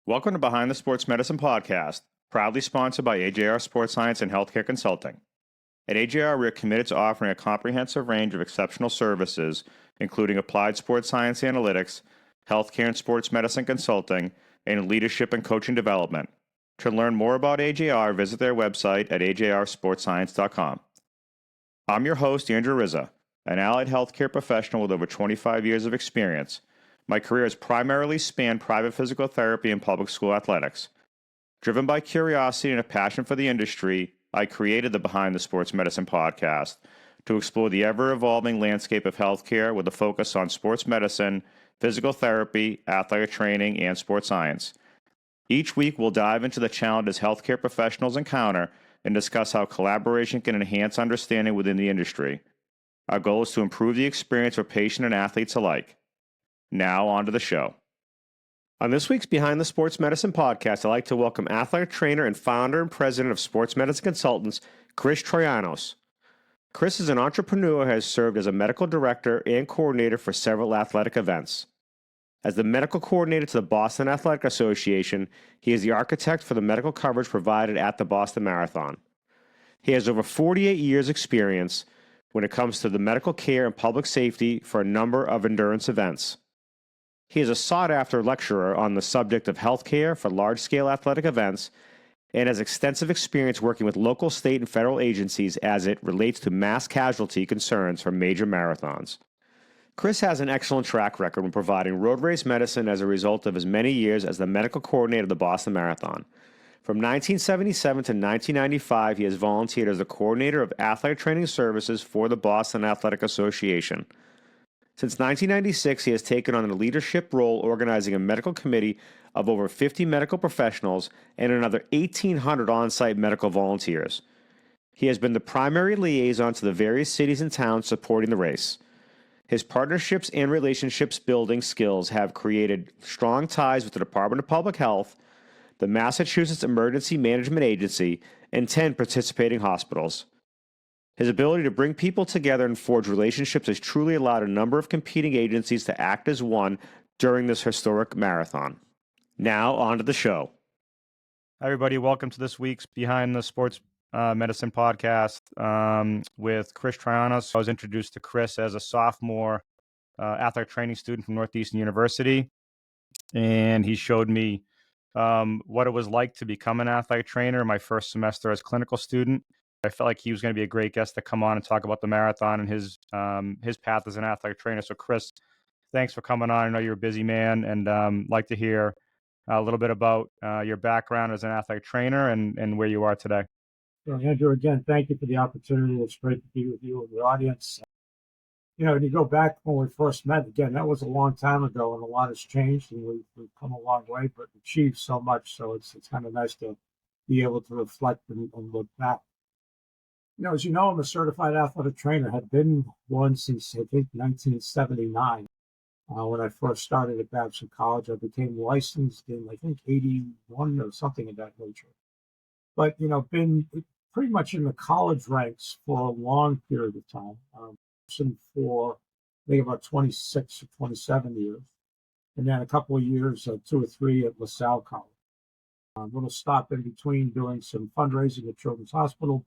Welcome to Behind the Sports Medicine Podcast, proudly sponsored by AJR Sports Science and Healthcare Consulting. At AJR, we are committed to offering a comprehensive range of exceptional services, including applied sports science analytics, healthcare and sports medicine consulting, and leadership and coaching development. To learn more about AJR, visit their website at ajrsportscience.com. I'm your host, Andrew Rizza, an allied healthcare professional with over 25 years of experience. My career has primarily spanned private physical therapy and public school athletics. Driven by curiosity and a passion for the industry, I created the Behind the Sports Medicine podcast to explore the ever-evolving landscape of healthcare with a focus on sports medicine, physical therapy, athletic training, and sports science. Each week, we'll dive into the challenges healthcare professionals encounter and discuss how collaboration can enhance understanding within the industry. Our goal is to improve the experience for patient and athletes alike. Now, on to the show. On this week's Behind the Sports Medicine podcast, I'd like to welcome athletic trainer and founder and president of Sports Medicine Consultants, Chris Troyanos. Chris is an entrepreneur who has served as a medical director and coordinator for several athletic events. As the medical coordinator to the Boston Athletic Association, he is the architect for the medical coverage provided at the Boston Marathon. He has over 48 years' experience when it comes to the medical care and public safety for a number of endurance events. He is a sought-after lecturer on the subject of healthcare for large-scale athletic events and has extensive experience working with local, state, and federal agencies as it relates to mass casualty concerns for major marathons. Chris has an excellent track record when providing road race medicine as a result of his many years as the medical coordinator of the Boston Marathon. From 1977 to 1995, he has volunteered as the coordinator of athletic training services for the Boston Athletic Association. Since 1996, he has taken on a leadership role organizing a medical committee of over 50 medical professionals and another 1,800 on-site medical volunteers. He has been the primary liaison to the various cities and towns supporting the race. His partnerships and relationships building skills have created strong ties with the Department of Public Health, the Massachusetts Emergency Management Agency, and 10 participating hospitals. His ability to bring people together and forge relationships has truly allowed a number of competing agencies to act as one during this historic marathon. Now, on to the show. Hi, everybody. Welcome to this week's Behind the Sports Medicine podcast with Chris Troyanos. I was introduced to Chris as a sophomore athletic training student from Northeastern University, and he showed me what it was like to become an athletic trainer my first semester as clinical student. I felt like he was going to be a great guest to come on and talk about the marathon and his path as an athletic trainer. So, Chris, thanks for coming on. I know you're a busy man, and like to hear a little bit about your background as an athletic trainer and where you are today. So, Andrew, again, thank you for the opportunity. It's great to be with you and the audience. You know, when you go back when we first met, again, that was a long time ago, and a lot has changed, and we've come a long way, but achieved so much. So it's kind of nice to be able to reflect and look back. You know, as you know, I'm a certified athletic trainer. Have been one since, I think, 1979. When I first started at Babson College, I became licensed in, I think, 81 or something of that nature. But, you know, been pretty much in the college ranks for a long period of time. For, I think, about 26 or 27 years. And then a couple of years, 2 or 3 at LaSalle College. A little stop in between doing some fundraising at Children's Hospital.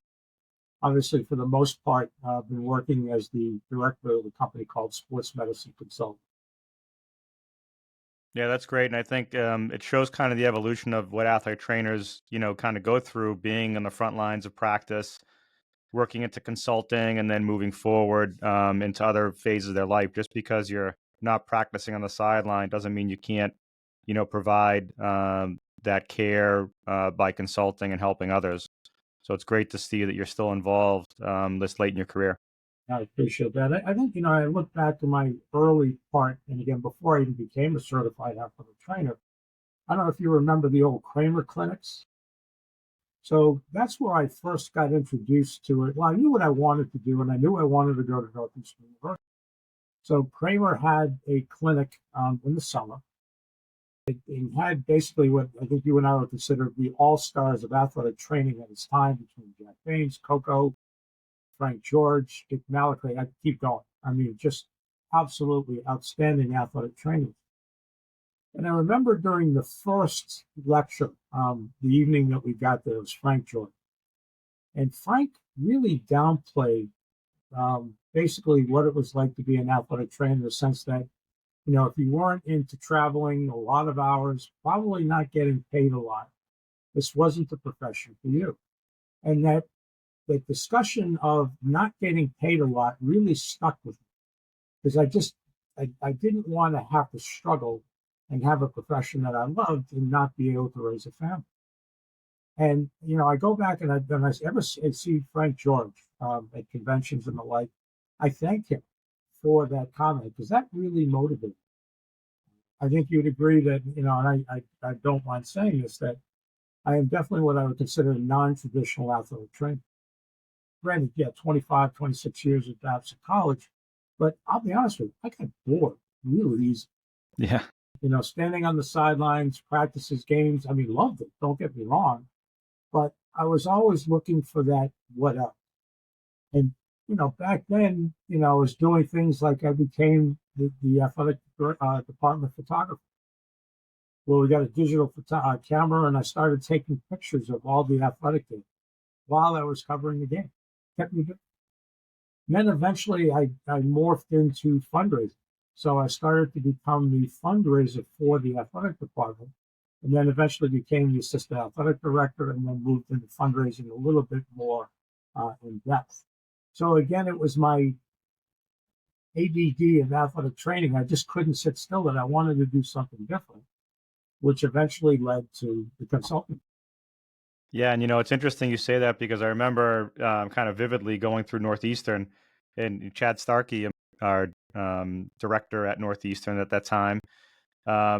Obviously, for the most part, I've been working as the director of a company called Sports Medicine Consulting. Yeah, that's great. And I think it shows kind of the evolution of what athletic trainers, you know, kind of go through being on the front lines of practice, working into consulting, and then moving forward into other phases of their life. Just because you're not practicing on the sideline doesn't mean you can't, you know, provide that care by consulting and helping others. So it's great to see that you're still involved this late in your career. I appreciate that. I think, you know, I look back to my early part, and again, before I even became a certified athletic trainer, I don't know if you remember the old Kramer clinics. So that's where I first got introduced to it. Well, I knew what I wanted to do, and I knew I wanted to go to Northeastern University. So Kramer had a clinic in the summer. It had basically what I think you and I would consider the all-stars of athletic training at its time, between Jack Baines, Coco, Frank George, Dick Malachy. I keep going. I mean, just absolutely outstanding athletic trainers. And I remember during the first lecture, the evening that we got there, it was Frank Jordan. And Frank really downplayed basically what it was like to be an athletic trainer in the sense that, if you weren't into traveling a lot of hours, probably not getting paid a lot, this wasn't the profession for you. And that the discussion of not getting paid a lot really stuck with me because I didn't want to have to struggle and have a profession that I loved and not be able to raise a family. And, I go back and I ever see Frank George at conventions and the like, I thank him for that comment because that really motivated me. I think you'd agree that, and I don't mind saying this, that I am definitely what I would consider a non-traditional athletic trainer. Granted, yeah, 25, 26 years at Babson College, but I'll be honest with you, I got bored really easy. Yeah. Standing on the sidelines, practices, games, I mean, loved it, don't get me wrong, but I was always looking for that what else. And, back then, I was doing things like I became the athletic department photographer, where we got a digital camera and I started taking pictures of all the athletic games while I was covering the game. Kept me good. And then eventually I morphed into fundraising. So I started to become the fundraiser for the athletic department, and then eventually became the assistant athletic director, and then moved into fundraising a little bit more in depth. So again, it was my ADD of athletic training. I just couldn't sit still, that I wanted to do something different, which eventually led to the consulting. Yeah, and it's interesting you say that because I remember kind of vividly going through Northeastern, and Chad Starkey, our director at Northeastern at that time,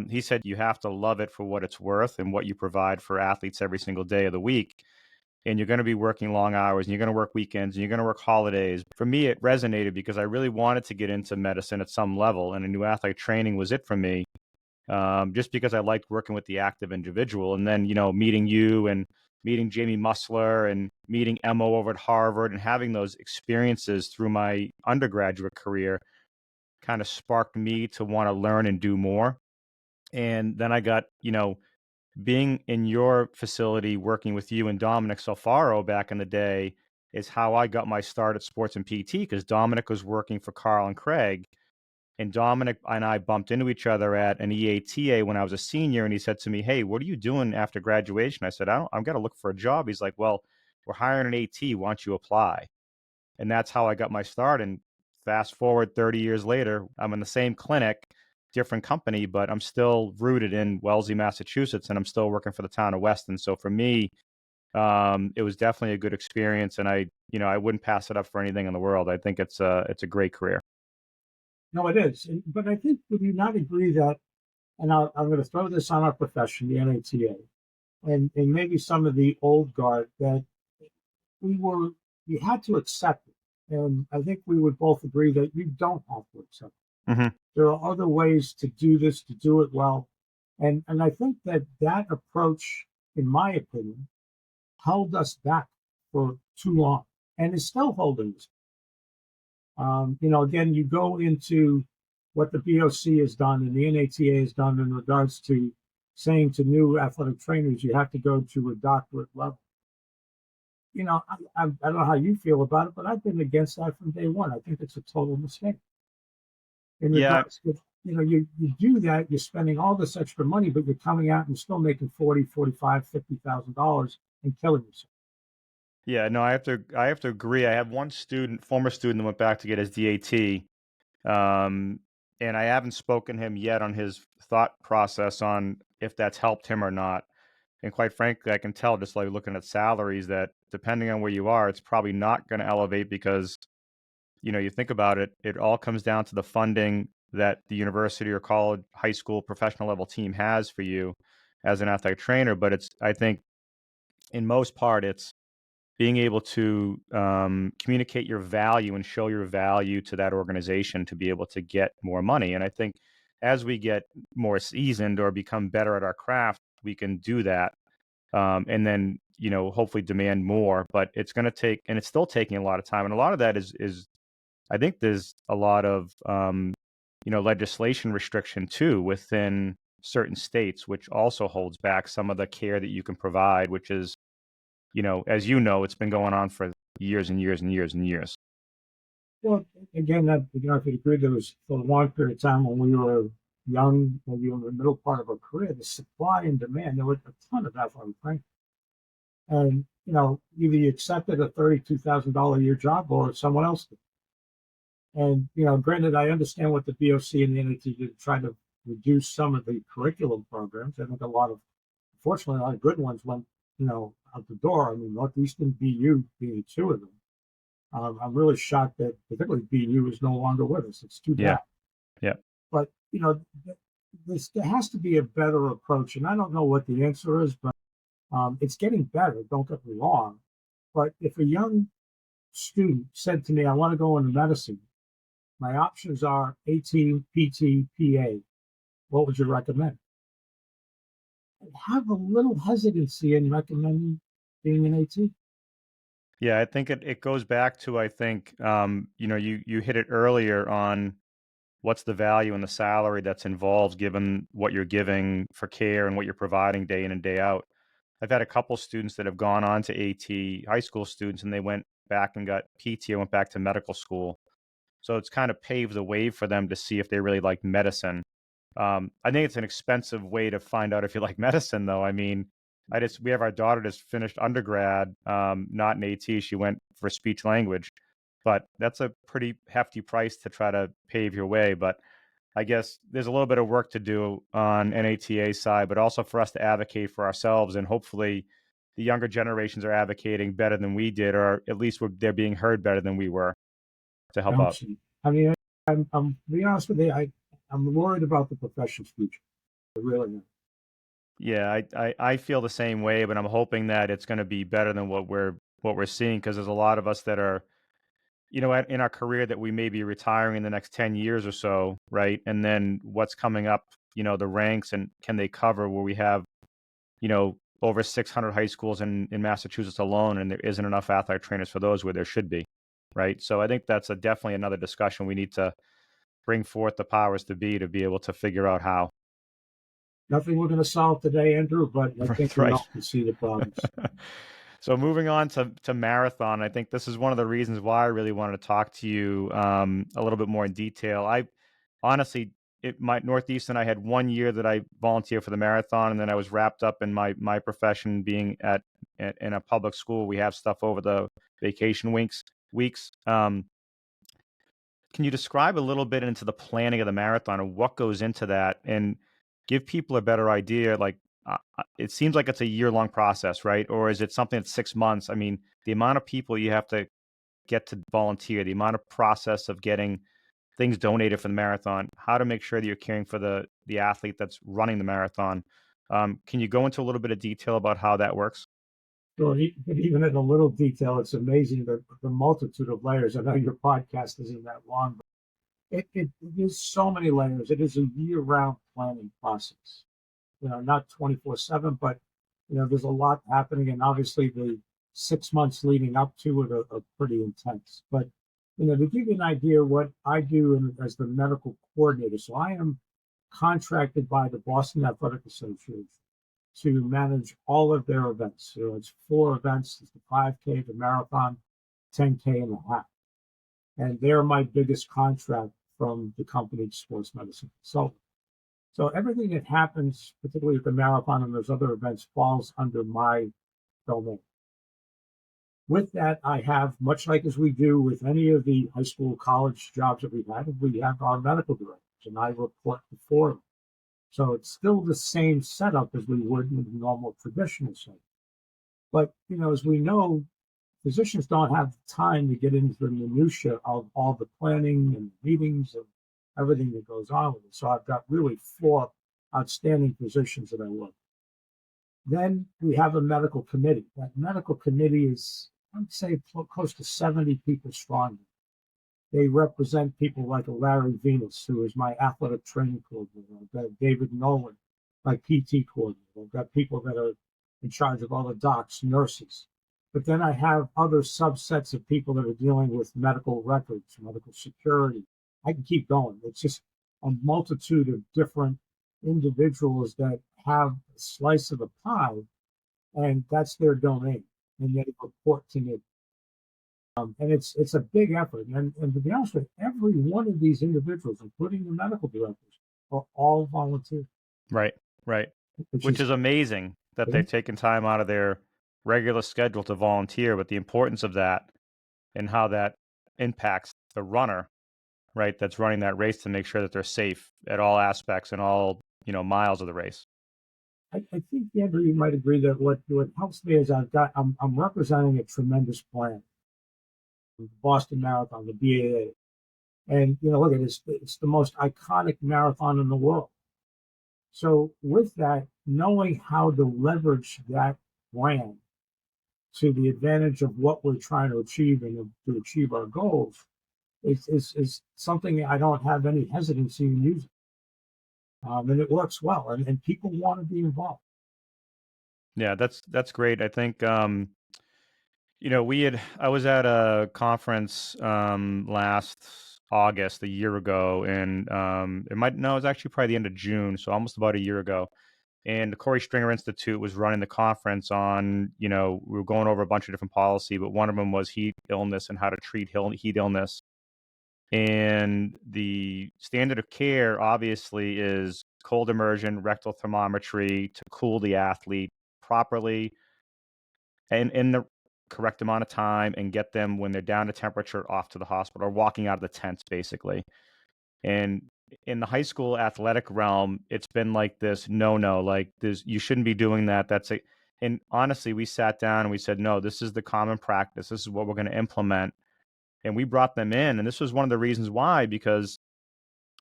he said you have to love it for what it's worth and what you provide for athletes every single day of the week. And you're going to be working long hours, and you're going to work weekends, and you're going to work holidays. For me, it resonated because I really wanted to get into medicine at some level, and a new athletic training was it for me. Just because I liked working with the active individual. And then, meeting you and meeting Jamie Musler and meeting Emmo over at Harvard and having those experiences through my undergraduate career kind of sparked me to want to learn and do more. And then I got, being in your facility, working with you and Dominic Solfaro back in the day is how I got my start at sports and PT, because Dominic was working for Carl and Craig. And Dominic and I bumped into each other at an EATA when I was a senior, and he said to me, "Hey, what are you doing after graduation?" I said, "I'm got to look for a job." He's like, "Well, we're hiring an AT. Why don't you apply?" And that's how I got my start. And fast forward 30 years later, I'm in the same clinic, different company, but I'm still rooted in Wellesley, Massachusetts, and I'm still working for the town of Weston. So for me, it was definitely a good experience, and I wouldn't pass it up for anything in the world. I think it's a great career. No, it is. But I think, would you not agree that, and I'm going to throw this on our profession, the NATA, and maybe some of the old guard, that we had to accept it. And I think we would both agree that you don't have to accept it. Mm-hmm. There are other ways to do this, to do it well. And I think that approach, in my opinion, held us back for too long and is still holding us. Again, you go into what the BOC has done and the NATA has done in regards to saying to new athletic trainers, you have to go to a doctorate level. I don't know how you feel about it, but I've been against that from day one. I think it's a total mistake. In regards to, you do that, you're spending all this extra money, but you're coming out and still making $40,000, $45,000, $50,000 and killing yourself. Yeah, no, I have to agree. I have one former student that went back to get his DAT, and I haven't spoken to him yet on his thought process on if that's helped him or not. And quite frankly, I can tell just like looking at salaries that depending on where you are, it's probably not going to elevate because, you think about it, it all comes down to the funding that the university or college, high school, professional level team has for you as an athletic trainer. But I think in most part, it's being able to communicate your value and show your value to that organization to be able to get more money. And I think as we get more seasoned or become better at our craft, we can do that. And then, hopefully demand more, but it's going to take, and it's still taking a lot of time. And a lot of that is I think there's a lot of, legislation restriction too within certain states, which also holds back some of the care that you can provide, which is, as you know, it's been going on for years and years and years and years. Well, again, I could agree there was for a long period of time when we were young, when we were in the middle part of our career, the supply and demand, there was a ton of athletic training. And, either you accepted a $32,000 a year job or someone else did. And, granted, I understand what the BOC and the NAT did to try to reduce some of the curriculum programs. I think unfortunately, a lot of good ones went, out the door. I mean, Northeastern BU being two of them. I'm really shocked that particularly BU is no longer with us. It's too bad. Yeah. But, there has to be a better approach. And I don't know what the answer is, but it's getting better. Don't get me wrong. But if a young student said to me, I want to go into medicine, my options are AT, PT, PA. What would you recommend? I'd have a little hesitancy in recommending being an AT. Yeah, I think it goes back to, I think, you hit it earlier on what's the value and the salary that's involved given what you're giving for care and what you're providing day in and day out. I've had a couple students that have gone on to AT, high school students, and they went back and got PT and went back to medical school. So it's kind of paved the way for them to see if they really like medicine. I think it's an expensive way to find out if you like medicine, though. I mean, we have our daughter just finished undergrad, not in AT. She went for speech language, but that's a pretty hefty price to try to pave your way. But I guess there's a little bit of work to do on NATA side, but also for us to advocate for ourselves. And hopefully the younger generations are advocating better than we did, or at least they're being heard better than we were to help out. I mean, I'm to be honest with you, I'm worried about the profession's future. I really am. Yeah, I feel the same way, but I'm hoping that it's going to be better than what we're seeing, because there's a lot of us that are, in our career that we may be retiring in the next 10 years or so, right? And then what's coming up, the ranks, and can they cover where we have, over 600 high schools in Massachusetts alone, and there isn't enough athletic trainers for those where there should be, right? So I think that's definitely another discussion we need to bring forth the powers to be able to figure out how. Nothing we're going to solve today, Andrew, but I think we Right. all can see the progress. So moving on to marathon, I think this is one of the reasons why I really wanted to talk to you a little bit more in detail. I honestly, my Northeastern, I had 1 year that I volunteered for the marathon, and then I was wrapped up in my profession being in a public school. We have stuff over the vacation weeks. Can you describe a little bit into the planning of the marathon and what goes into that, and give people a better idea? Like, it seems like it's a year-long process, right? Or is it something that's 6 months? I mean, the amount of people you have to get to volunteer, the amount of process of getting things donated for the marathon, how to make sure that you're caring for the athlete that's running the marathon. Can you go into a little bit of detail about how that works? So even in a little detail, it's amazing the multitude of layers. I know your podcast isn't that long, but it is so many layers. It is a year-round planning process. Not 24/7, but there's a lot happening, and obviously the 6 months leading up to it are pretty intense. But to give you an idea, what I do as the medical coordinator, so I am contracted by the Boston Athletic Association to manage all of their events. So it's 4 events: it's the 5K, the marathon, 10K, and the half. And they're my biggest contract from the company Sports Medicine Consulting. So everything that happens, particularly at the marathon and those other events, falls under my domain. With that, I have, much like as we do with any of the high school, college jobs that we have our medical directors, and I report to 4 of them. So it's still the same setup as we would in the normal traditional setting. But, as we know, physicians don't have time to get into the minutia of all the planning and meetings and everything that goes on with it. So I've got really 4 outstanding physicians that I work with. Then we have a medical committee. That medical committee is, I'd say, close to 70 people strong. They represent people like Larry Venus, who is my athletic training coordinator. I've got David Nolan, my PT coordinator. I've got people that are in charge of all the docs, nurses. But then I have other subsets of people that are dealing with medical records, medical security. I can keep going. It's just a multitude of different individuals that have a slice of the pie, and that's their domain, and they report to me. And it's a big effort. And to be honest with you, every one of these individuals, including the medical directors, are all volunteer. Right, right. Which is amazing that they've taken time out of their regular schedule to volunteer, but the importance of that and how that impacts the runner, right, that's running that race to make sure that they're safe at all aspects and all, miles of the race. I think Andrew, you might agree that what helps me is I'm representing a tremendous plan. The Boston Marathon, the BAA. And look at this, it's the most iconic marathon in the world. So with that, knowing how to leverage that brand to the advantage of what we're trying to achieve and to achieve our goals is something I don't have any hesitancy in using. And it works well, and people want to be involved. Yeah, that's great. I think I was at a conference last August, a year ago, and it was actually probably the end of June, so almost about a year ago. And the Corey Stringer Institute was running the conference on, we were going over a bunch of different policy, but one of them was heat illness and how to treat heat illness. And the standard of care obviously is cold immersion, rectal thermometry to cool the athlete properly and in the correct amount of time and get them when they're down to temperature off to the hospital or walking out of the tents, basically. And in the high school athletic realm, it's been like this no, like you shouldn't be doing that. And honestly, we sat down and we said, no, this is the common practice. This is what we're going to implement. And we brought them in. And this was one of the reasons why, because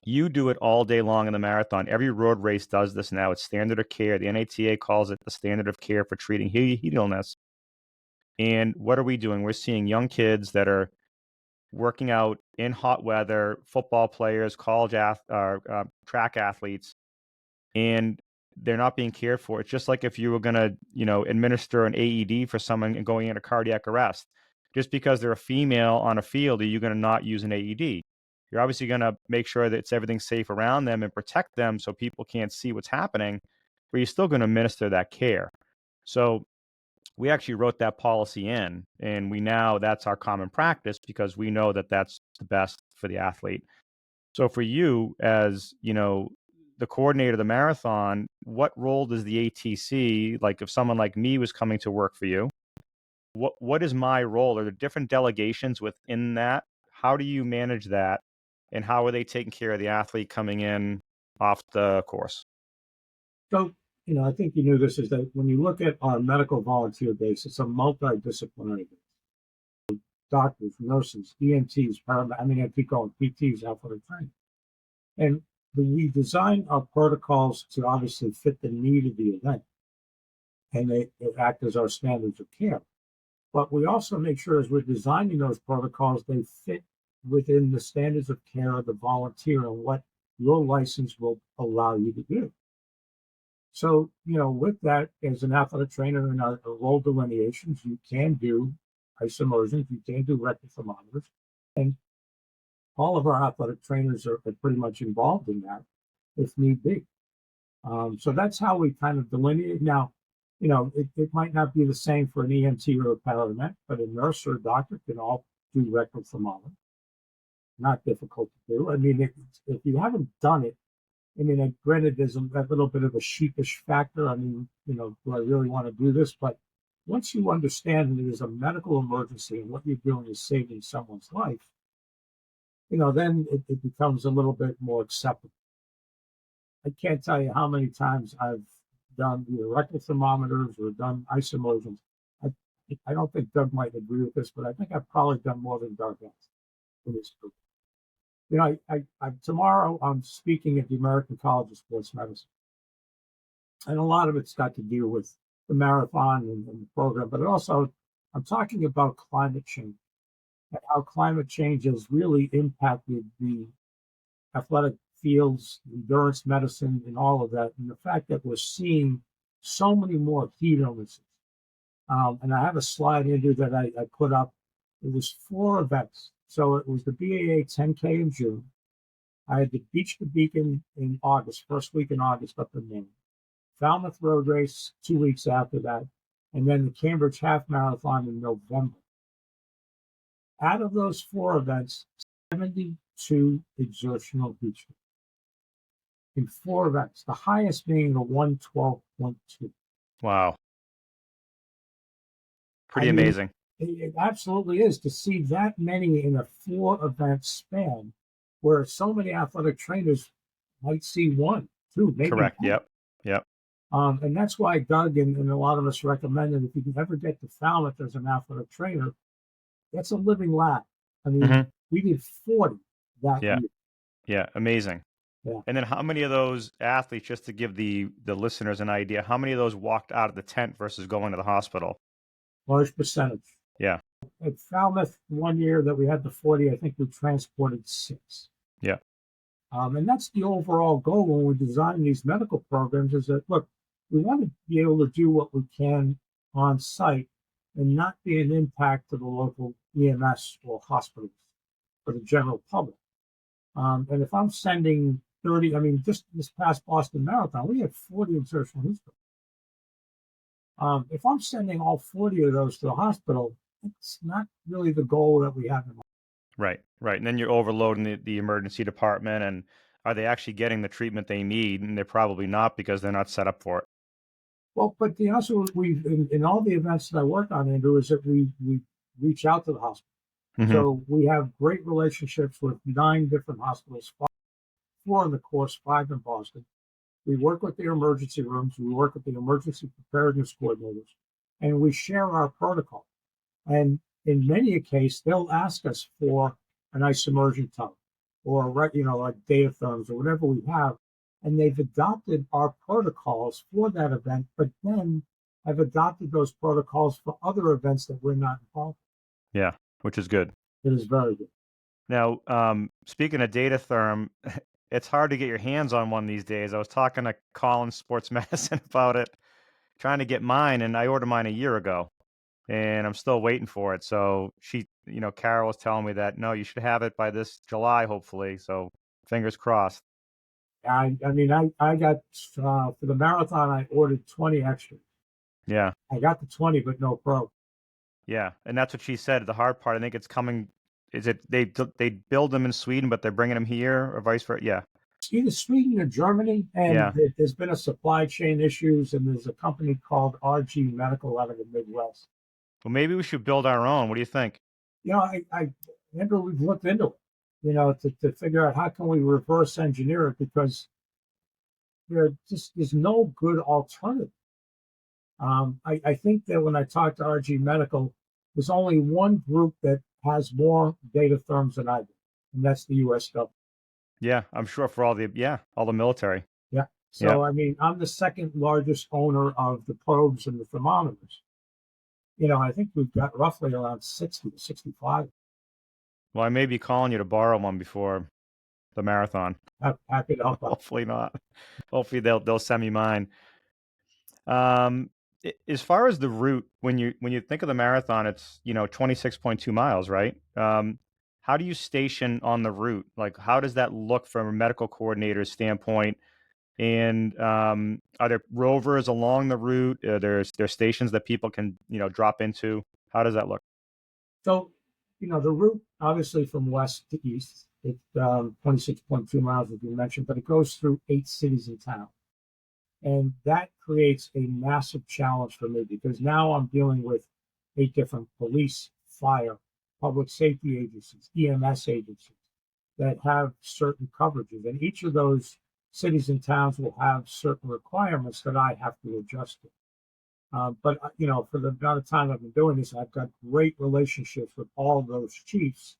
you do it all day long in the marathon. Every road race does this now. It's standard of care. The NATA calls it the standard of care for treating heat illness. And what are we doing? We're seeing young kids that are working out in hot weather, football players, track athletes, and they're not being cared for. It's just like if you were going to, administer an AED for someone going into cardiac arrest. Just because they're a female on a field, are you going to not use an AED? You're obviously going to make sure that everything's safe around them and protect them so people can't see what's happening, but you're still going to administer that care. So we actually wrote that policy in, and that's our common practice because we know that that's the best for the athlete. So for you, as the coordinator of the marathon, what role does the ATC, like if someone like me was coming to work for you, what is my role? Are there different delegations within that? How do you manage that, and how are they taking care of the athlete coming in off the course? So, I think you knew this, is that when you look at our medical volunteer base, it's a multidisciplinary base. Doctors, nurses, EMTs, I keep going, PTs, athletic training. And we design our protocols to obviously fit the need of the event, and they act as our standards of care. But we also make sure as we're designing those protocols, they fit within the standards of care of the volunteer and what your license will allow you to do. So, with that, as an athletic trainer and our role delineations, you can do ice immersions, you can do rectal thermometers, and all of our athletic trainers are pretty much involved in that if need be. So that's how we kind of delineate. Now, it might not be the same for an EMT or a paramedic, but a nurse or a doctor can all do rectal thermometry. Not difficult to do. If you haven't done it, granted, there's a little bit of a sheepish factor. Do I really want to do this? But once you understand that it is a medical emergency and what you're doing is saving someone's life, then it becomes a little bit more acceptable. I can't tell you how many times I've done either rectal thermometers or done ice immersions. I don't think Doug might agree with this, but I think I've probably done more than Doug has in this group. Tomorrow I'm speaking at the American College of Sports Medicine, and a lot of it's got to do with the marathon and the program, but also I'm talking about climate change and how climate change has really impacted the athletic fields, endurance medicine, and all of that, and the fact that we're seeing so many more heat illnesses. And I have a slide in here that I put up. It was 4 events. So it was the BAA 10K in June. I had the Beach to Beacon in August, first week in August up in Maine. Falmouth Road Race 2 weeks after that, and then the Cambridge Half Marathon in November. Out of those 4 events, 72 exertional beach days in 4 events, the highest being the 112.2. Wow. Pretty I mean, amazing. it absolutely is to see that many in a 4-event span, where so many athletic trainers might see 1, 2, maybe Correct. 10. Yep. And that's why Doug and a lot of us recommended if you can ever get to Falmouth as an athletic trainer, that's a living lab. I mean, we did 40 that Yeah. year. Yeah. Amazing. Yeah. And then how many of those athletes, just to give the listeners an idea, how many of those walked out of the tent versus going to the hospital? Large percentage. Yeah. At Falmouth, one year that we had the 40, I think we transported 6. Yeah. And that's the overall goal when we design these medical programs is that, look, we want to be able to do what we can on site and not be an impact to the local EMS or hospitals for the general public. And if I'm sending 30, I mean, just this past Boston Marathon, we had 40 exertional history. If I'm sending all 40 of those to the hospital, it's not really the goal that we have in mind. Right. And then you're overloading the emergency department, and are they actually getting the treatment they need? And they're probably not, because they're not set up for it. Well, but also in all the events that I work on, Andrew, is that we reach out to the hospital. So we have great relationships with 9 different hospitals, 4 in the course, 5 in Boston. We work with their emergency rooms. We work with the emergency preparedness coordinators, and we share our protocol. And in many cases, they'll ask us for an ice immersion tub or, like data therms or whatever we have. And they've adopted our protocols for that event, but then have adopted those protocols for other events that we're not involved in. Yeah, which is good. It is very good. Now, speaking of data therm, it's hard to get your hands on one these days. I was talking to Colin Sports Medicine about it, trying to get mine, and I ordered mine a year ago, and I'm still waiting for it. So Carol was telling me that, no, you should have it by this July, hopefully. So fingers crossed. I got, for the marathon, I ordered 20 extras. Yeah. I got the 20, but no pro. Yeah. And that's what she said. The hard part, I think it's coming. Is it they build them in Sweden, but they're bringing them here, or vice versa? Yeah. Either Sweden or Germany, and there's been a supply chain issues, and there's a company called RG Medical out of the Midwest. Well, maybe we should build our own. What do you think? Andrew, we've looked into it, to figure out how can we reverse engineer it, because there just is no good alternative. I think that when I talked to RG Medical, there's only one group that has more data therms than I do, and that's the U.S. government. Yeah, I'm sure for all the military. Yeah. So, I'm the second largest owner of the probes and the thermometers. I think we've got roughly around 60 to 65. Well, I may be calling you to borrow one before the marathon. Happy to help out. Hopefully not. Hopefully they'll send me mine. As far as the route, when you think of the marathon, it's 26.2 miles, right? How do you station on the route? Like, how does that look from a medical coordinator's standpoint? And are there rovers along the route? There's stations that people can drop into. How does that look? So, the route obviously from west to east, it's 26.2 miles, as you mentioned, but it goes through 8 cities and towns. And that creates a massive challenge for me, because now I'm dealing with 8 different police, fire, public safety agencies, EMS agencies that have certain coverages. And each of those cities and towns will have certain requirements that I have to adjust to. But for the amount of time I've been doing this, I've got great relationships with all of those chiefs.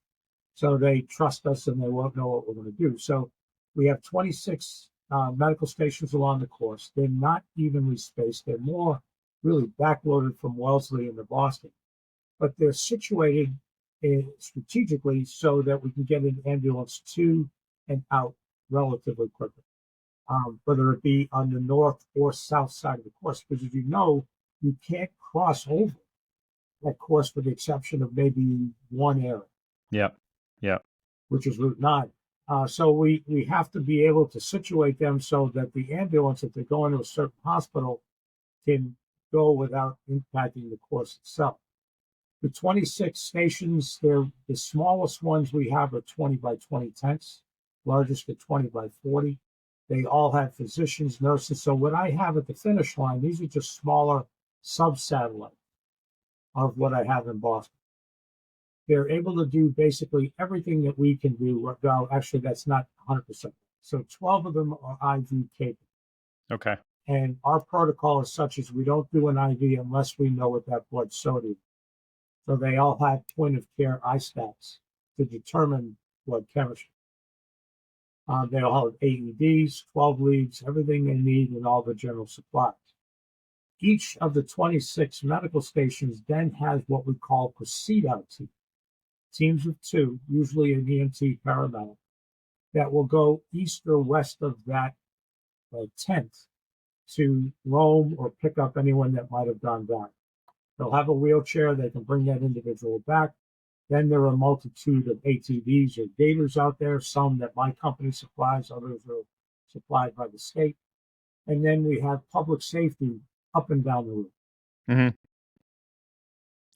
So they trust us and they won't know what we're going to do. So we have 26 medical stations along the course. They're not evenly spaced. They're more really backloaded from Wellesley into Boston. But they're situated strategically so that we can get an ambulance to and out relatively quickly, whether it be on the north or south side of the course. Because as you can't cross over that course with the exception of maybe one area. Yeah. Which is Route 9. So we have to be able to situate them so that the ambulance, if they're going to a certain hospital, can go without impacting the course itself. The 26 stations, they're the smallest ones we have are 20 by 20 tents, largest are 20 by 40. They all have physicians, nurses. So what I have at the finish line, these are just smaller sub-satellites of what I have in Boston. They're able to do basically everything that we can do. Well, actually, that's not 100%. So 12 of them are IV capable. Okay. And our protocol is such as we don't do an IV unless we know what that blood sodium. So they all have point of care ISTATs to determine blood chemistry. They all have AEDs, 12 leads, everything they need, and all the general supplies. Each of the 26 medical stations then has what we call proceed-out teams. Teams of two, usually an EMT paramedic, that will go east or west of that tent to roam or pick up anyone that might have gone down. They'll have a wheelchair, they can bring that individual back. Then there are a multitude of ATVs or gators out there, some that my company supplies, others are supplied by the state. And then we have public safety up and down the route. Mm-hmm.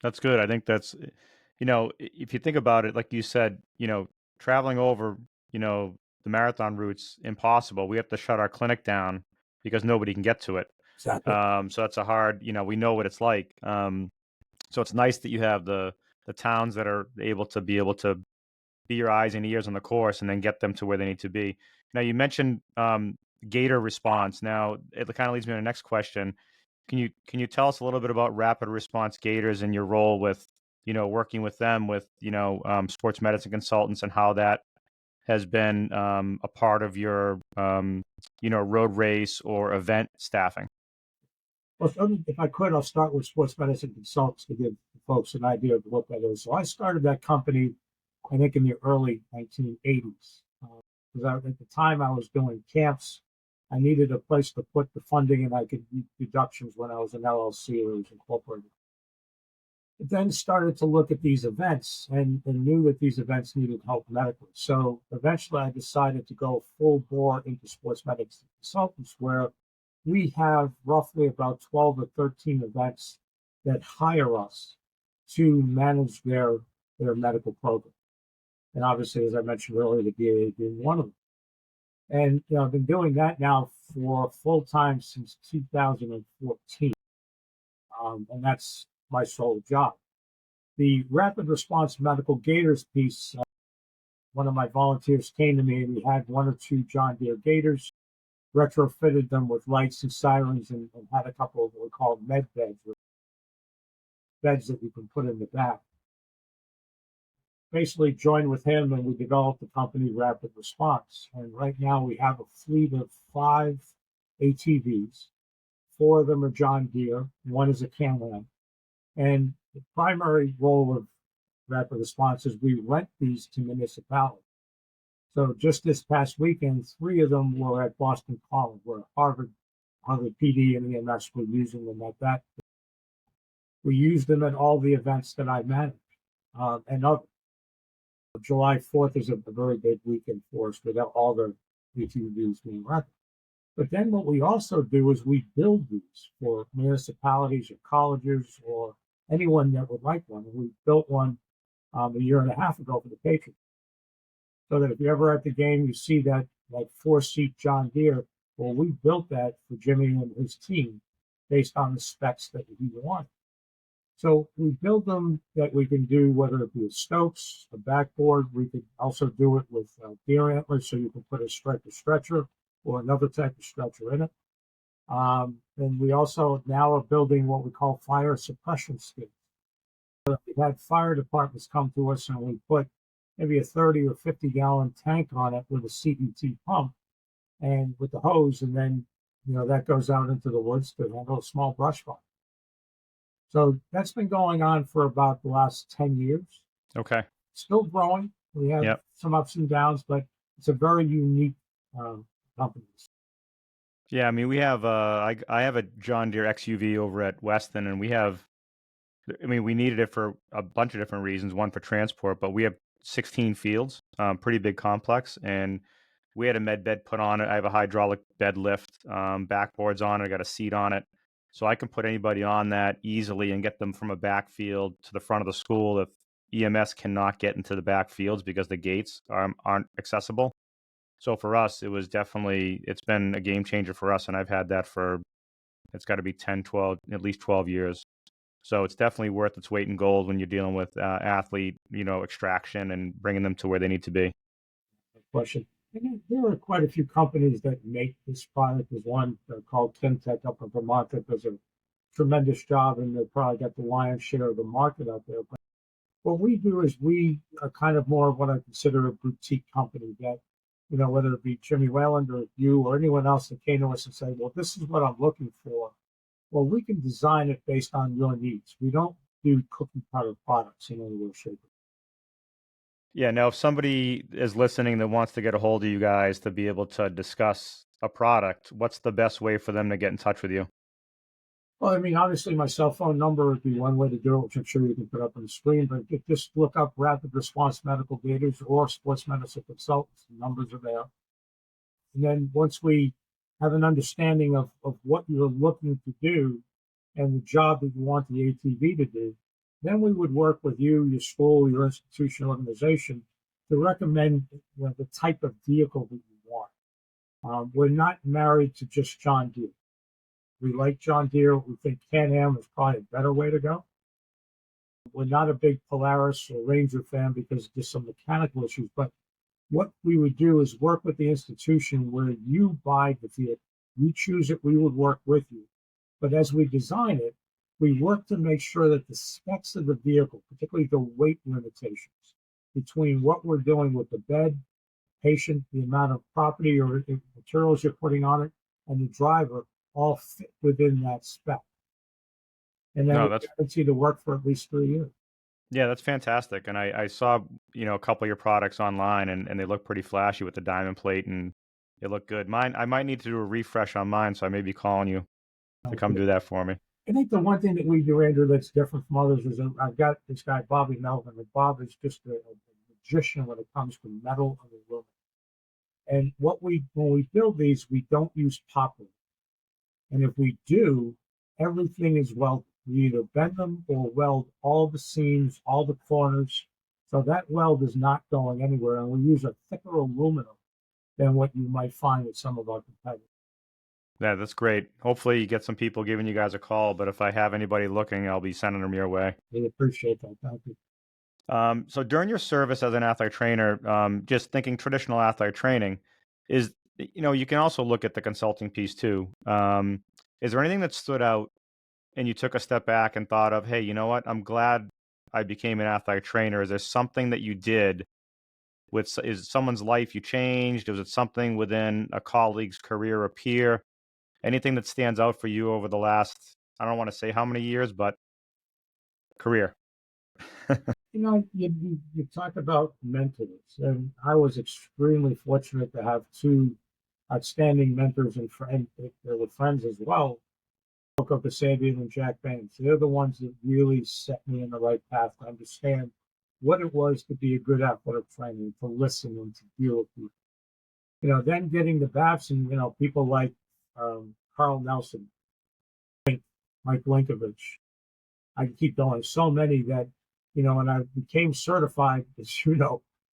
That's good. I think that's, if you think about it, like you said, traveling over, the marathon route's impossible. We have to shut our clinic down because nobody can get to it. Exactly. So that's a hard, we know what it's like. So it's nice that you have the towns that are able to be your eyes and ears on the course and then get them to where they need to be. Now you mentioned gator response. Now it kind of leads me to the next question. Can you tell us a little bit about rapid response gators and your role with working with them with sports medicine consultants and how that has been a part of your road race or event staffing? Well, if I could, I'll start with sports medicine consultants to give folks an idea of what that is. So I started that company, I think, in the early 1980s. Because at the time I was doing camps, I needed a place to put the funding, and I could do deductions when I was an LLC or was incorporated. But then started to look at these events and knew that these events needed help medically. So eventually I decided to go full bore into sports medicine consultants, where we have roughly about 12 or 13 events that hire us to manage their medical program. And obviously, as I mentioned earlier, the BAA being one of them. And I've been doing that now for full time since 2014. And that's my sole job. The rapid response medical gators piece, one of my volunteers came to me and we had one or two John Deere gators, retrofitted them with lights and sirens, and had a couple of what we call med beds, beds that you can put in the back. Basically joined with him and we developed the company Rapid Response. And right now we have a fleet of 5 ATVs. 4 of them are John Deere, one is a Can-Am. And the primary role of Rapid Response is we rent these to municipalities. So just this past weekend, 3 of them were at Boston College, where Harvard PD and EMS were using them at that. We used them at all the events that I managed and others. July 4th is a very big weekend for us with all the ATVs being rented. But then what we also do is we build these for municipalities or colleges or anyone that would like one. And we built one a year and a half ago for the Patriots. So that if you're ever at the game, you see that 4-seat John Deere. Well, we built that for Jimmy and his team based on the specs that he wanted. So we build them that we can do, whether it be a Stokes, a backboard. We could also do it with deer antlers, so you can put a stretcher or another type of stretcher in it. And we also now are building what we call fire suppression skids. We've had fire departments come to us and we put maybe a 30 or 50-gallon tank on it with a CET pump and with the hose, and then that goes out into the woods to handle a small brush fire. So that's been going on for about the last 10 years. Okay. Still growing. We have some ups and downs, but it's a very unique company. Yeah, I mean, we have I have a John Deere XUV over at Weston, and we needed it for a bunch of different reasons. One for transport, but we have 16 fields, pretty big complex. And we had a med bed put on it. I have a hydraulic bed lift, backboards on it. I got a seat on it. So I can put anybody on that easily and get them from a backfield to the front of the school if EMS cannot get into the backfields because the gates aren't accessible. So for us, it's been a game changer for us. And I've had that it's got to be 10, 12, at least 12 years. So it's definitely worth its weight in gold when you're dealing with athlete, extraction and bringing them to where they need to be. Question. And there are quite a few companies that make this product. There's one called Kimtech up in Vermont that does a tremendous job, and they probably got the lion's share of the market out there. But what we do is we are kind of more of what I consider a boutique company that, whether it be Jimmy Wayland or you or anyone else that came to us and say, well, this is what I'm looking for. Well, we can design it based on your needs. We don't do cookie cutter products in any way, shape, or Yeah, now if somebody is listening that wants to get a hold of you guys to be able to discuss a product, what's the best way for them to get in touch with you? well, I mean, obviously, my cell phone number would be one way to do it, which I'm sure you can put up on the screen. But just look up Rapid Response Medical Gators or Sports Medicine Consultants. The numbers are there. And then once we have an understanding of what you're looking to do and the job that you want the ATV to do, then we would work with you, your school, your institution, organization to recommend the type of vehicle that you want. We're not married to just John Deere. We like John Deere. We think Can-Am is probably a better way to go. We're not a big Polaris or Ranger fan because of just some mechanical issues. But what we would do is work with the institution where you buy the vehicle. You choose it, we would work with you. But as we design it, we work to make sure that the specs of the vehicle, particularly the weight limitations, between what we're doing with the bed, patient, the amount of property or materials you're putting on it, and the driver all fit within that spec. And then No, we that's guarantee to work for at least 3 years. Yeah, that's fantastic. And I saw, a couple of your products online and they look pretty flashy with the diamond plate and they look good. Mine, I might need to do a refresh on mine, so I may be calling you to come do that for me. I think the one thing that we do, Andrew, that's different from others is that I've got this guy, Bobby Melvin, and Bob is just a magician when it comes to metal and aluminum. And when we build these, we don't use poplar. And if we do, everything is welded. We either bend them or weld all the seams, all the corners. So that weld is not going anywhere. And we use a thicker aluminum than what you might find with some of our competitors. Yeah, that's great. Hopefully you get some people giving you guys a call, but if I have anybody looking, I'll be sending them your way. We appreciate that. Thank you. So during your service as an athletic trainer, just thinking traditional athletic training is, you can also look at the consulting piece too. Is there anything that stood out and you took a step back and thought of, hey, you know what? I'm glad I became an athletic trainer. Is there something that you did is someone's life you changed? Was it something within a colleague's career or peer? Anything that stands out for you over the last, I don't want to say how many years, but career? You talk about mentors, and I was extremely fortunate to have two outstanding mentors and friends. They were friends as well. Coco Kasabian and Jack Baines. They're the ones that really set me in the right path to understand what it was to be a good athletic trainer, to listen and to deal with people. Then getting the Babson, people like Carl Nelson, Mike Linkovich. I can keep going. So many that, when I became certified, as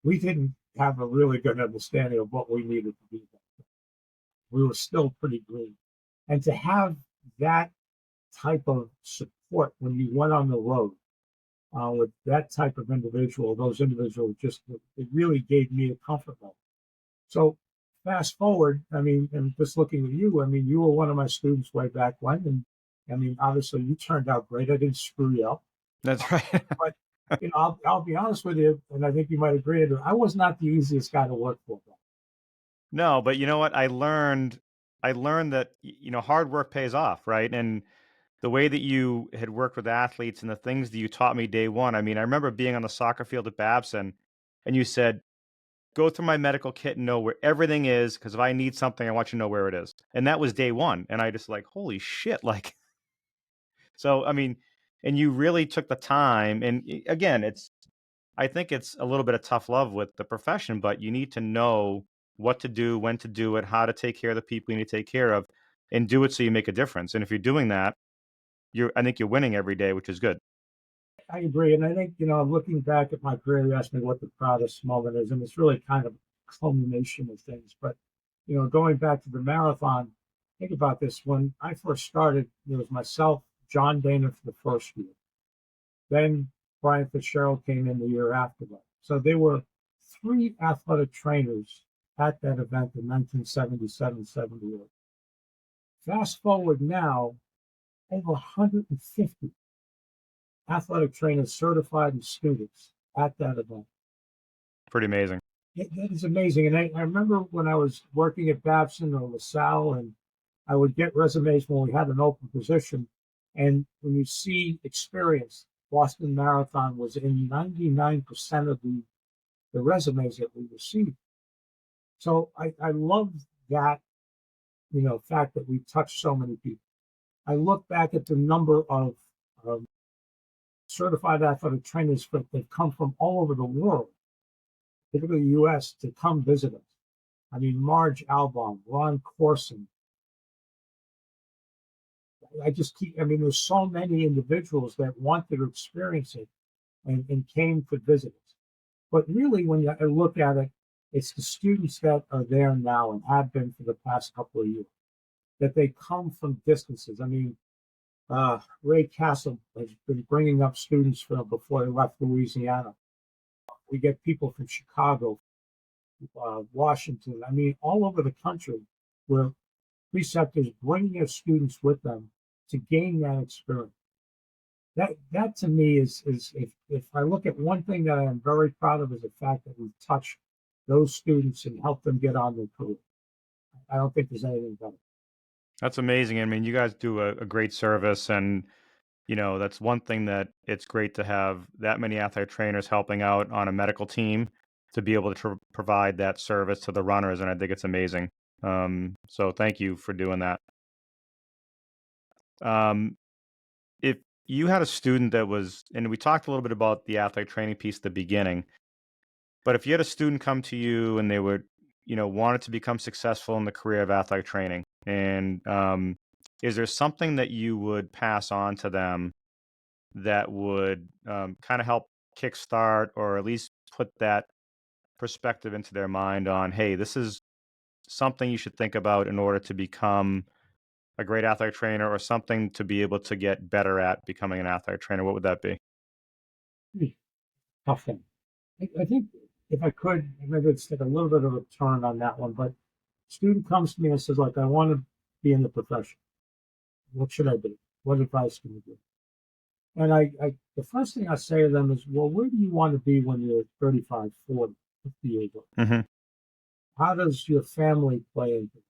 we didn't have a really good understanding of what we needed to be. We were still pretty green. And to have that type of support when you went on the road with that type of individual, those individuals it really gave me a comfort level. So fast forward, and just looking at you, you were one of my students way back when, and obviously you turned out great. I didn't screw you up. That's right. But I'll be honest with you, and I think you might agree. I was not the easiest guy to work for. No, but you know what? I learned that, hard work pays off, right? And the way that you had worked with athletes and the things that you taught me day one. I remember being on the soccer field at Babson and you said, go through my medical kit and know where everything is. Cause if I need something, I want you to know where it is. And that was day one. And I just like, holy shit. Like, so, and you really took the time. And again, I think it's a little bit of tough love with the profession, but you need to know what to do, when to do it, how to take care of the people you need to take care of, and do it so you make a difference. And if you're doing that, I think you're winning every day, which is good. I agree. And I think, looking back at my career, you asked me what the proudest moment is, and it's really kind of a culmination of things. But, going back to the marathon, think about this. When I first started, it was myself, John Dana for the first year. Then Brian Fitzgerald came in the year after that. So there were three athletic trainers at that event in 1977-78. Fast forward now, over 150 athletic trainers, certified and students at that event. Pretty amazing. It is amazing. And I remember when I was working at Babson or LaSalle, and I would get resumes when we had an open position. And when you see experience, Boston Marathon was in 99% of the resumes that we received. So I love that, fact that we touched so many people. I look back at the number of certified athletic trainers that come from all over the world, particularly the U.S., to come visit us. I mean, Marge Albaum, Ron Corson. There's so many individuals that wanted to experience it and came to visit us. But really, when I look at it, it's the students that are there now and have been for the past couple of years, that they come from distances. I mean, Ray Castle has been bringing up students from before they left Louisiana. We get people from Chicago, Washington, all over the country, where preceptors bring their students with them to gain that experience. That to me is if I look at one thing that I am very proud of, is the fact that we've touched those students and helped them get on their career. I don't think there's anything better. That's amazing. I mean, you guys do a great service, and that's one thing that it's great to have that many athletic trainers helping out on a medical team to be able to provide that service to the runners, and I think it's amazing. So thank you for doing that. If you had a student that was, and we talked a little bit about the athletic training piece at the beginning, but if you had a student come to you and they would, wanted to become successful in the career of athletic training, and is there something that you would pass on to them that would kind of help kickstart or at least put that perspective into their mind on, hey, this is something you should think about in order to become a great athletic trainer, or something to be able to get better at becoming an athletic trainer? What would that be? Tough thing. I think if I could, maybe it's take a little bit of a turn on that one, but student comes to me and says, like, I want to be in the profession. What should I do? What advice can you give? And the first thing I say to them is, well, where do you want to be when you're 35, 40, 50 years old? Mm-hmm. How does your family play into it?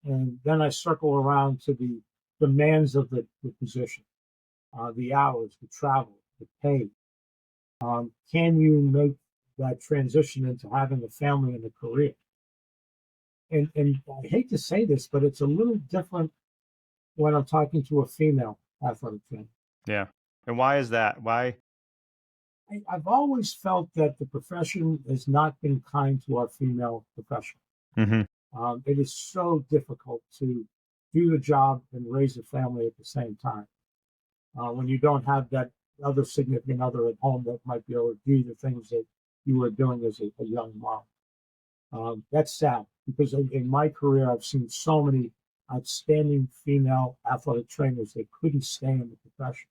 And then I circle around to the demands of the position, the hours, the travel, the pay. Can you make that transition into having a family and a career? And I hate to say this, but it's a little different when I'm talking to a female athletic trainer. Yeah. And why is that? Why? I've always felt that the profession has not been kind to our female professionals. Mm-hmm. It is so difficult to do the job and raise a family at the same time. When you don't have that other significant other at home that might be able to do the things that you were doing as a young mom. That's sad, because in my career, I've seen so many outstanding female athletic trainers that couldn't stay in the profession.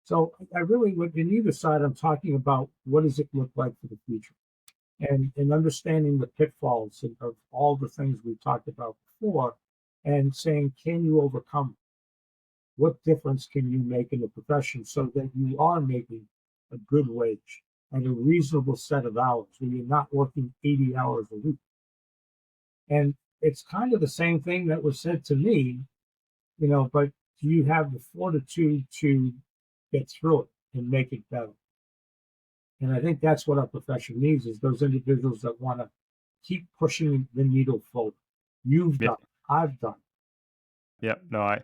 So I really, in either side, I'm talking about what does it look like for the future, and understanding the pitfalls of all the things we've talked about before, and saying, can you overcome it? What difference can you make in the profession so that you are making a good wage and a reasonable set of hours where you're not working 80 hours a week? And it's kind of the same thing that was said to me, but do you have the fortitude to get through it and make it better? And I think that's what our profession needs, is those individuals that want to keep pushing the needle forward. You've done, I've done. Yeah, no, I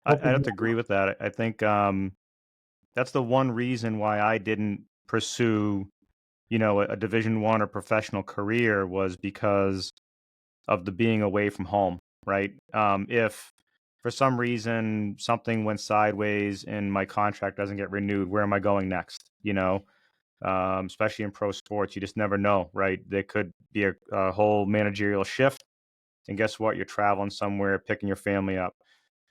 have to agree with that. I think that's the one reason why I didn't pursue, a Division I or professional career was because of the being away from home, right? If for some reason something went sideways and my contract doesn't get renewed, where am I going next? Especially in pro sports, you just never know, right? There could be a whole managerial shift, and guess what? You're traveling somewhere, picking your family up.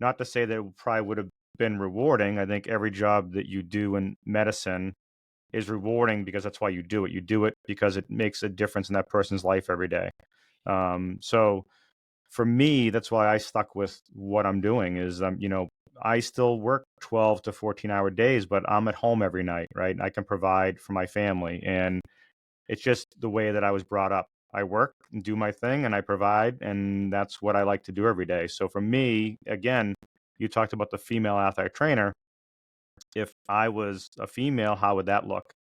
Not to say that it probably would have been rewarding. I think every job that you do in medicine is rewarding because that's why you do it. You do it because it makes a difference in that person's life every day. So for me, that's why I stuck with what I'm doing is, I still work 12 to 14-hour days, but I'm at home every night, right? I can provide for my family. And it's just the way that I was brought up. I work and do my thing and I provide, and that's what I like to do every day. So for me, again, you talked about the female athletic trainer. If I was a female, how would that look?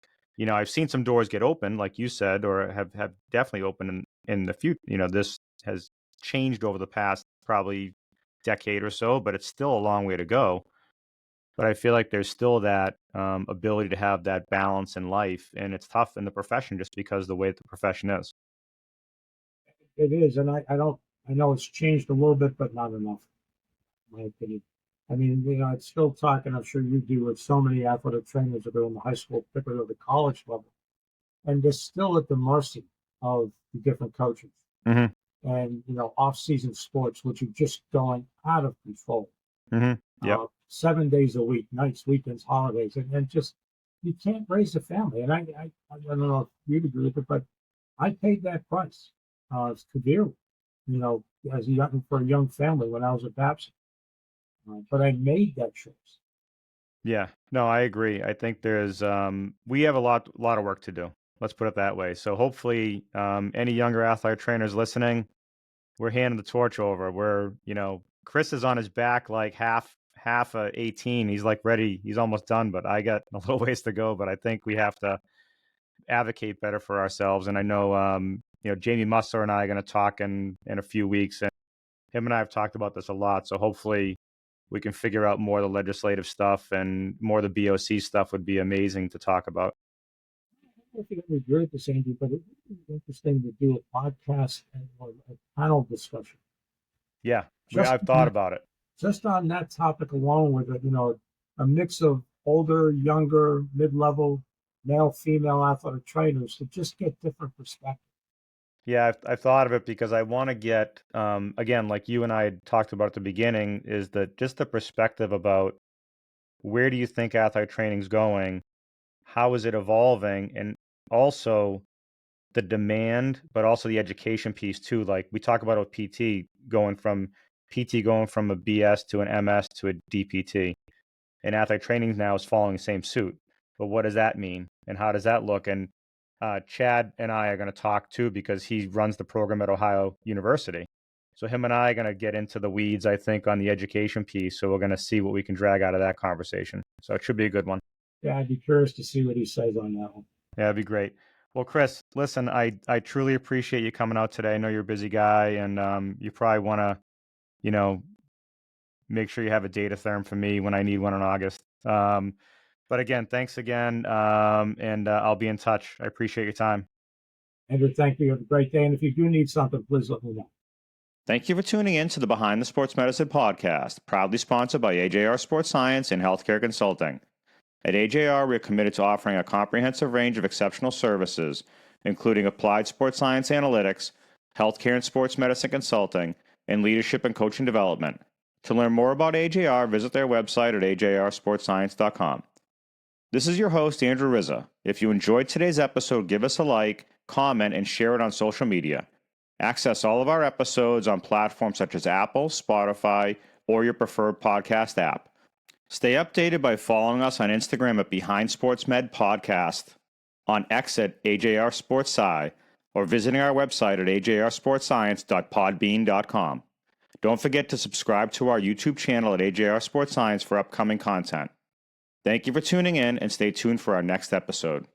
I've seen some doors get open, like you said, or have definitely opened in the future. This has changed over the past probably decade or so, but it's still a long way to go. But I feel like there's still that ability to have that balance in life, and it's tough in the profession just because the way that the profession is. It is, and I know it's changed a little bit, but not enough, in my opinion. I mean, it's still talking, I'm sure you do, with so many athletic trainers that are in the high school, particularly the college level, and they're still at the mercy of the different coaches. Mm-hmm. And, off-season sports, which are just going out of control. Mm-hmm. Yep. 7 days a week, nights, weekends, holidays, and just, you can't raise a family. And I don't know if you'd agree with it, but I paid that price severely, as for a young family when I was at Babson. But I made that choice. Yeah, no, I agree. I think there's we have a lot of work to do. Let's put it that way. So hopefully, any younger athlete trainers listening, we're handing the torch over. Chris is on his back like half 18. He's like ready. He's almost done, but I got a little ways to go. But I think we have to advocate better for ourselves. And I know, Jamie Musser and I are going to talk in a few weeks, and him and I have talked about this a lot. So hopefully we can figure out more of the legislative stuff, and more of the BOC stuff would be amazing to talk about. I don't know if you agree with this, Andy, but it's interesting to do a podcast or a panel discussion. Yeah, I've thought about it. Just on that topic alone, with a mix of older, younger, mid-level, male, female athletic trainers to just get different perspectives. Yeah, I've thought of it because I want to get, again, like you and I had talked about at the beginning, is that just the perspective about where do you think athletic training is going, how is it evolving, and also the demand, but also the education piece too. Like we talk about with PT going from a BS to an MS to a DPT, and athletic training now is following the same suit. But what does that mean, and how does that look? And Chad and I are going to talk too because he runs the program at Ohio University. So him and I are going to get into the weeds, I think, on the education piece. So we're going to see what we can drag out of that conversation. So it should be a good one. Yeah, I'd be curious to see what he says on that one. Yeah, that'd be great. Well, Chris, listen, I truly appreciate you coming out today. I know you're a busy guy, and you probably want to, make sure you have a data therm for me when I need one in August. But again, thanks again, and I'll be in touch. I appreciate your time. Andrew, thank you. Have a great day. And if you do need something, please let me know. Thank you for tuning in to the Behind the Sports Medicine podcast, proudly sponsored by AJR Sports Science and Healthcare Consulting. At AJR, we are committed to offering a comprehensive range of exceptional services, including applied sports science analytics, healthcare and sports medicine consulting, and leadership and coaching development. To learn more about AJR, visit their website at ajrsportscience.com. This is your host, Andrew Rizza. If you enjoyed today's episode, give us a like, comment, and share it on social media. Access all of our episodes on platforms such as Apple, Spotify, or your preferred podcast app. Stay updated by following us on Instagram at Behind Sports Med Podcast, on X at AJR Sports Sci, or visiting our website at ajrsportscience.podbean.com. Don't forget to subscribe to our YouTube channel at AJR Sports Science for upcoming content. Thank you for tuning in, and stay tuned for our next episode.